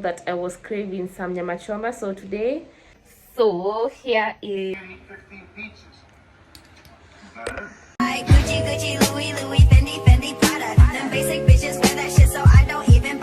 that I was craving some nyama choma, so today, so here is Gucci, Gucci, Louis, Louis, Fendi, Fendi, Prada. Them basic bitches wear that shit, so I don't even.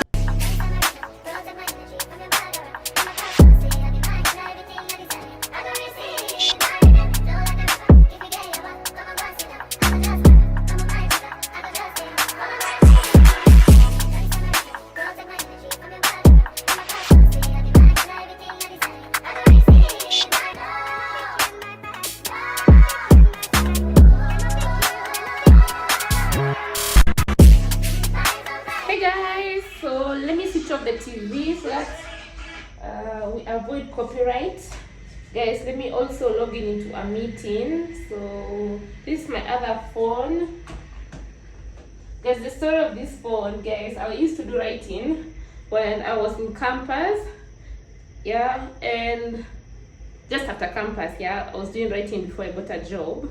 the TV so that we avoid copyright. Guys, let me also log in into a meeting. So this is my other phone. Guys, the story of this phone, guys, I used to do writing when I was in campus, yeah, and just after campus, yeah, I was doing writing before I got a job.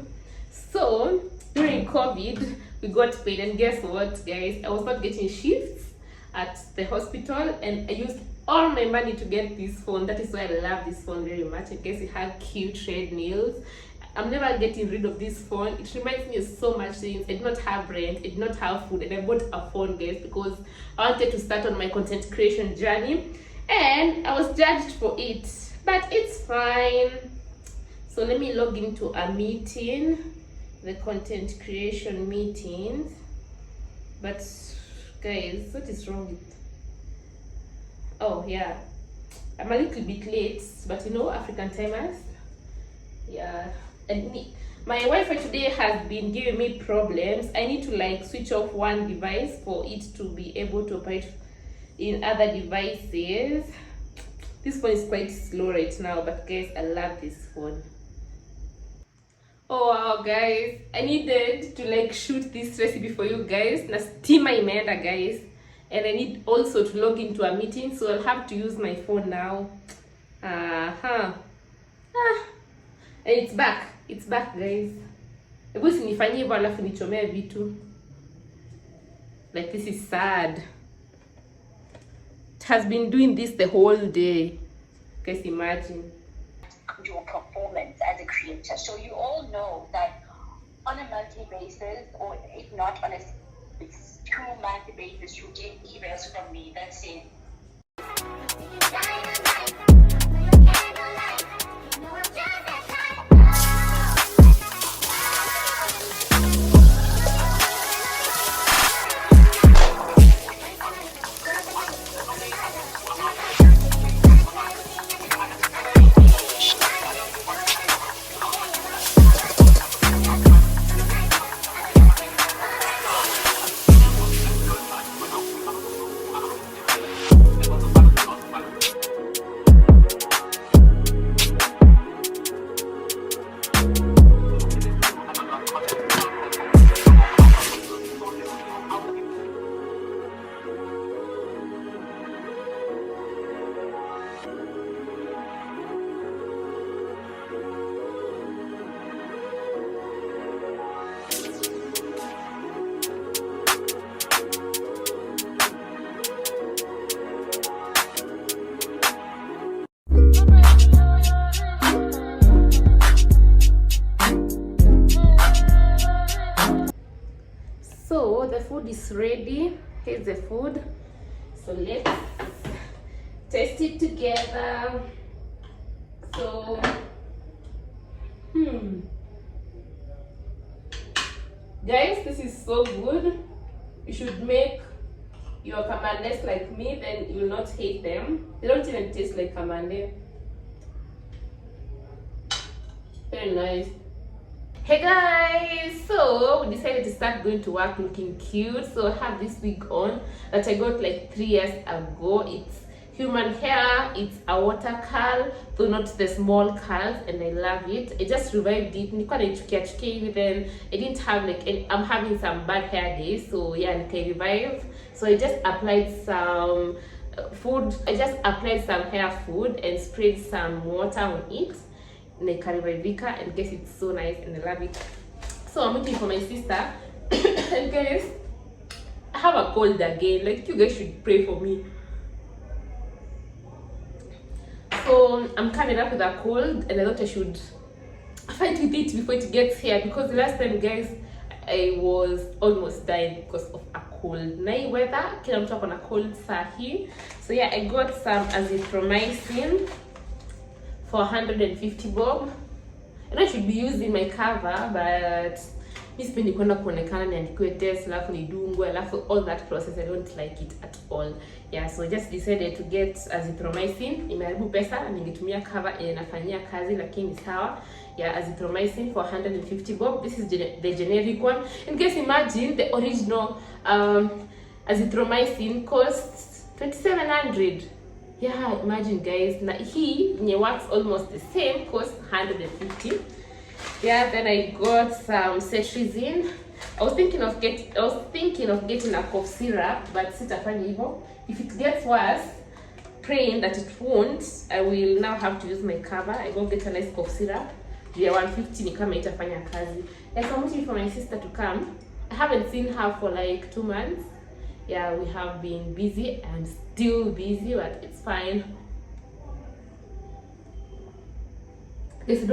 So during COVID, we got paid, and guess what, guys, I was not getting shifts at the hospital, and I used all my money to get this phone. That is why I love this phone very much. I guess it had cute red nails. I'm never getting rid of this phone. It reminds me of so much things. I did not have rent, I did not have food, and I bought a phone, guys, because I wanted to start on my content creation journey, and I was judged for it, but it's fine. So let me log into a meeting, the content creation meetings. But guys, what is wrong with, oh yeah, I'm a little bit late, but you know, African timers, yeah. And my Wi-Fi today has been giving me problems. I need to like switch off one device for it to be able to operate in other devices. This phone is quite slow right now, but guys, I love this phone. Oh wow, guys, I needed to like shoot this recipe for you guys. Na stima imeenda, guys, and I need also to log into a meeting, so I'll have to use my phone now. And it's back. It's back, guys. Hebu sinifanyie hivyo alafu nichomee vitu. Like, this is sad. It has been doing this the whole day. Guys, imagine. Your performance as a creator. So you all know that on a monthly basis, or if not on a 2-month basis, you get emails from me that say, so the food is ready. Here's the food. So let's taste it together. So guys, this is so good. You should make your kamandes like me, then you will not hate them. They don't even taste like kamande. Very nice. Hey guys, so we decided to start going to work looking cute. So I have this wig on that I got like 3 years ago. It's human hair, it's a water curl, though not the small curls, and I love it. I just revived it. Nilikuwa naichukia hivi, then I didn't have like any, I'm having some bad hair days, so yeah, nika revive. So I just applied some food. I just applied some hair food and sprayed some water on it. Vika, and guess it's so nice and I love it. So I'm waiting for my sister. And guys, I have a cold again. Like, you guys should pray for me. so I'm coming up with a cold, and I thought I should fight with it before it gets here, because the last time, guys, I was almost dying because of a cold. Nai weather, kila mtu ako na cold sahi. So yeah, I got some azithromycin for 150 bob. And I should be using my cover, but mi sipendi kwenda kuonekana niandikiwe test alafu nidungwe alafu all that process. I don't like it at all. Yeah, so I just decided to get azithromycin. Imeharibu pesa, ningetumia cover inafanyia kazi, lakini sawa. Yeah, azithromycin for 150 bob. This is the generic one. And guys, imagine the original azithromycin costs 2700. Yeah, imagine guys. Na hii nye works almost the same, cost 150. Yeah, then I got some cetirizine. I was thinking of getting a cough syrup, but sitafanya hivyo. If it gets worse, praying that it won't, I will now have to use my cover. I go get a nice cough syrup. Yeah, 150 ni kama itafanya kazi. Like, I'm waiting for my sister to come. I haven't seen her for like 2 months. Yeah, we have been busy. I'm still busy, but it's fine. Guys,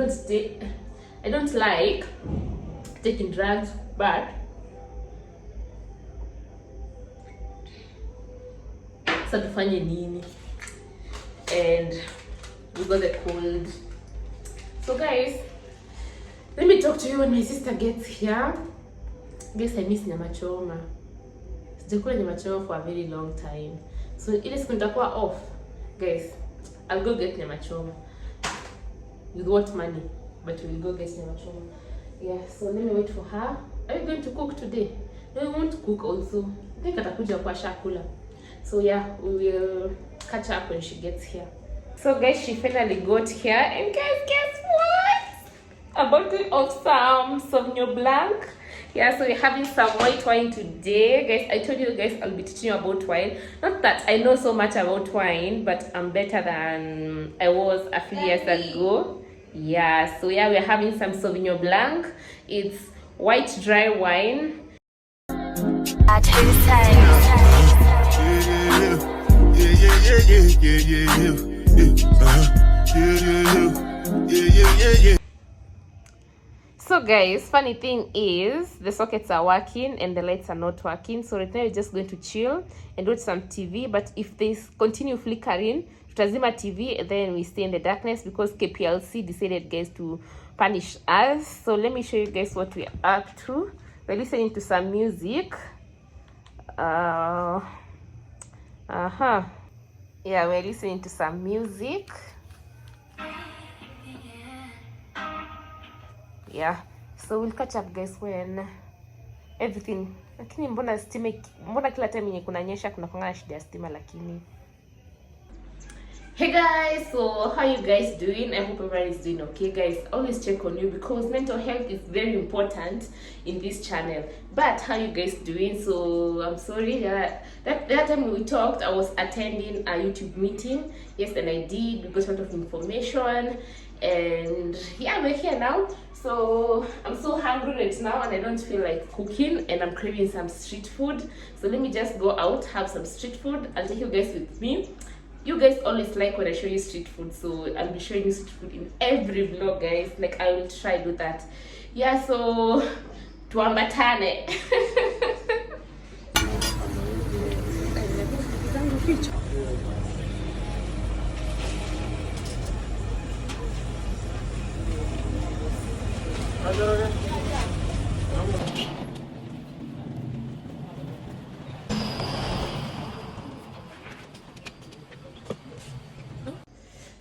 I don't like taking drugs, but so tufanye nini? And we got the cold. So guys, let me talk to you when my sister gets here. Guys, I miss nyama choma. Sijakula nyama choma for a very long time. So ile siku nitakuwa off, guys, I'll go get nyama choma. With what money? But we'll go get nyama choma. Yeah, so let me wait for her. Are you going to cook today? No, we won't cook also. I think atakuja kwa shakula. So yeah, we will catch up when she gets here. So guys, she finally got here, and guys, guess what? A bottle of some Sauvignon Blanc. Yeah, so we're having some white wine today. Guys, I told you guys I'll be teaching you about wine. Not that I know so much about wine, but I'm better than I was a few years ago. Yeah, so yeah, we're having some Sauvignon Blanc. It's white dry wine. So guys, funny thing is the sockets are working and the lights are not working. So right now we're just going to chill and watch some TV. But if they continue flickering, tutazima TV and then we stay in the darkness because KPLC decided, guys, to punish us. So let me show you guys what we're up to. We're listening to some music. Yeah, we're listening to some music. Yeah, so we'll catch up, guys, when everything. Lakini mbona kila time yenye kunanyesha kuna kwanga shida ya stima lakini. Hey guys, so how you guys doing? I hope everybody is doing okay, guys. Always check on you because mental health is very important in this channel. But how you guys doing? So I'm sorry that time we talked, I was attending a YouTube meeting. Yes, and I did. We got a lot of information, and yeah, we're here now. So I'm so hungry right now and I don't feel like cooking and I'm craving some street food. So let me just go out, have some street food. I'll take you guys with me. You guys always like when I show you street food, so I'll be showing you street food in every vlog, guys. Like, I will try to do that. Yeah, so tuambatane.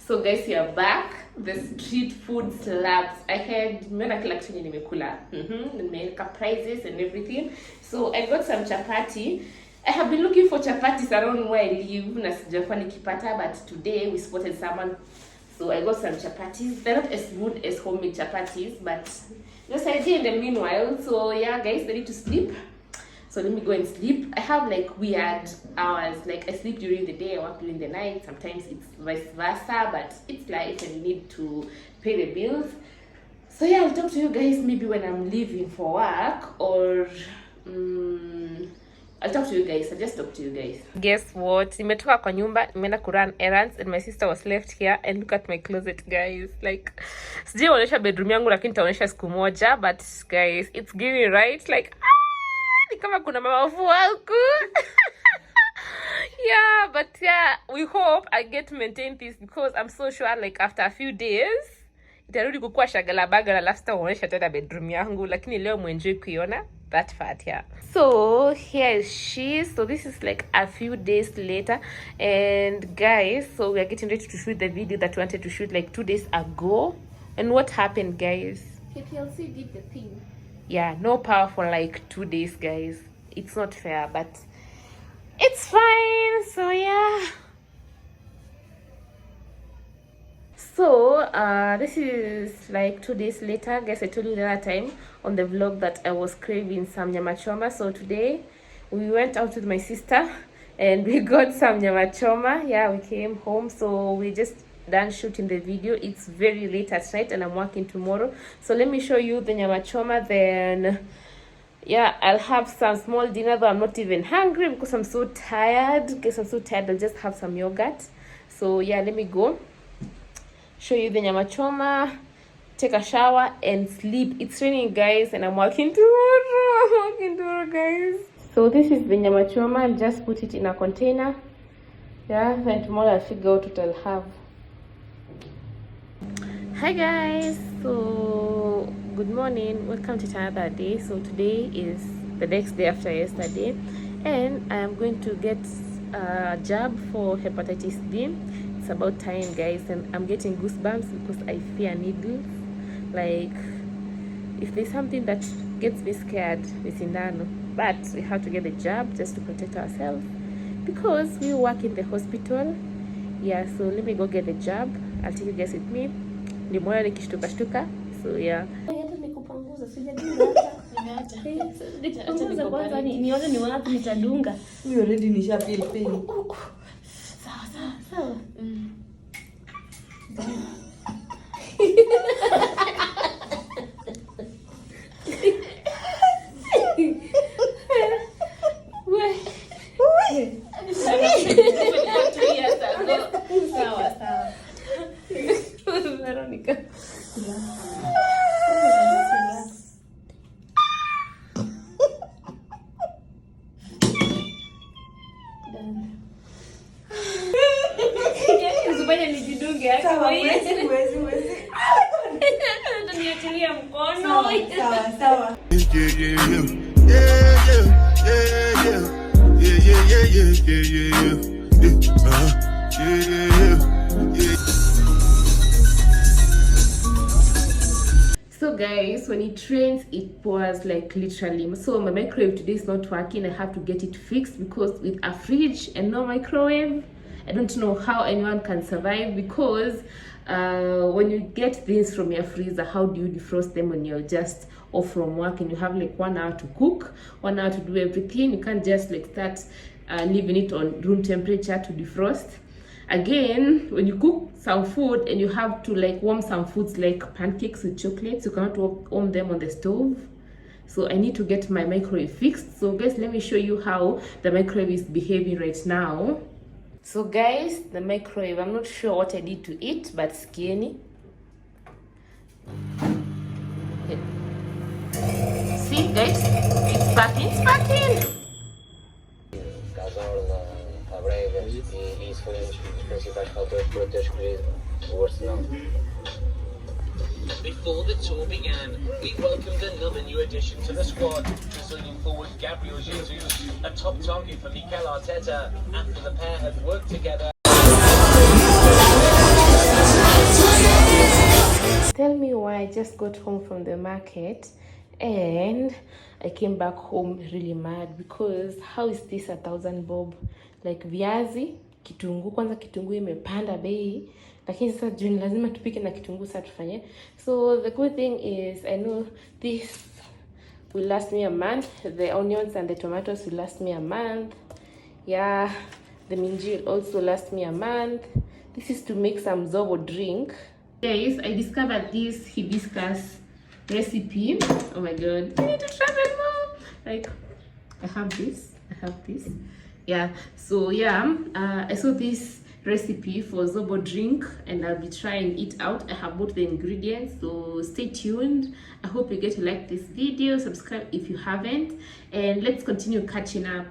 So guys, we are back. The street food slaps. I had kila kitu nimekula. Nimeweka prices and everything. So I got some chapati. I have been looking for chapatis around where I live na sijakuwa nikipata, but today we spotted someone. So I got some chapatis. They're not as good as homemade chapatis, but just I did in the meanwhile. So yeah, guys, ready to sleep. So let me go and sleep. I have like weird hours. Like I sleep during the day, I work during the night. Sometimes it's vice versa, but it's life and you need to pay the bills. So yeah, I'll talk to you guys maybe when I'm leaving for work or I'll talk to you guys. I'll just talk to you guys. Guess what? Nimetoka kwa nyumba, nimeenda kurun errands and my sister was left here and look at my closet, guys. Like, sijaonyesha bedroom yangu lakini nitaonyesha siku moja, but guys, it's giving right. Like, ni kama kuna mawafu wangu. Yeah, but yeah, we hope I get to maintain this because I'm so sure like after a few days itarudi kukua shagala bagala alafu sitaonyesha tena bedroom yangu, lakini leo muenjoy kuiona that part. Yeah, so here is she. So this is like a few days later, and guys, so we are getting ready to shoot the video that we wanted to shoot like 2 days ago. And what happened, guys? KPLC did the thing. Yeah, no power for like 2 days, guys. It's not fair, but it's fine. So yeah, so this is like 2 days later, guys. I told you the other time on the vlog that I was craving some nyama choma. So today we went out with my sister and we got some nyama choma. Yeah, we came home, so we just done shooting the video. It's very late at night and I'm working tomorrow, so let me show you the nyama choma, then yeah, I'll have some small dinner, though I'm not even hungry because I'm so tired. I'll just have some yogurt. So yeah, let me go show you the nyama choma, take a shower and sleep. It's raining, guys, and I'm working tomorrow. Guys. So this is the nyama choma. I'll just put it in a container. Yeah, then tomorrow I'll figure out what I'll have. Hi guys, so good morning, welcome to another day. So today is the next day after yesterday and I am going to get a jab for hepatitis B. It's about time, guys, and I'm getting goosebumps because I fear needles. Like, if there's something that gets me scared, it's sindano, but we have to get the jab just to protect ourselves because we work in the hospital. Yeah, so let me go get the jab. I'll take you guys with me. Nimeona nikishtuka. So yeah. Nione ni wapi nitadunga. We already nisha feel pain. Sawa. Veronica. Usifanye nijidunge hata Wezi. niachilia mkono. Sawa. So guys, when it rains it pours like literally. So my microwave today is not working. I have to get it fixed because with a fridge and no microwave, I don't know how anyone can survive, because when you get things from your freezer, how do you defrost them when you're just off from work and you have like 1 hour to cook, 1 hour to do everything? You can't just like start leaving it on room temperature to defrost. Again, when you cook some food and you have to like warm some foods like pancakes with chocolates, you cannot warm them on the stove. So I need to get my microwave fixed. So guys, let me show you how the microwave is behaving right now. So guys, the microwave, I'm not sure what I did to it, but skinny. See guys, it's packing. Before the tour began, we welcomed another new addition to the squad. Leaning forward, Gabriel Jesus, a top target for Mikel Arteta, after the pair had worked together. Tell me why I just got home from the market and I came back home really mad, because how is this 1,000 bob? Like viazi, kitunguu, kwanza kitunguu imepanda bei, lakini sasa juu lazima tupike na kitunguu sasa tufanye. So the good thing is I know this will last me a month. The onions and the tomatoes will last me a month. Yeah, the minji will also last me a month. This is to make some zobo drink. Guys, I discovered this hibiscus recipe. Oh my god, I need to travel more. Like, I have this. I have this. Yeah, so yeah, I saw this recipe for zobo drink and I'll be trying it out. I have bought the ingredients, so stay tuned. I hope you get to like this video, subscribe if you haven't, and let's continue catching up.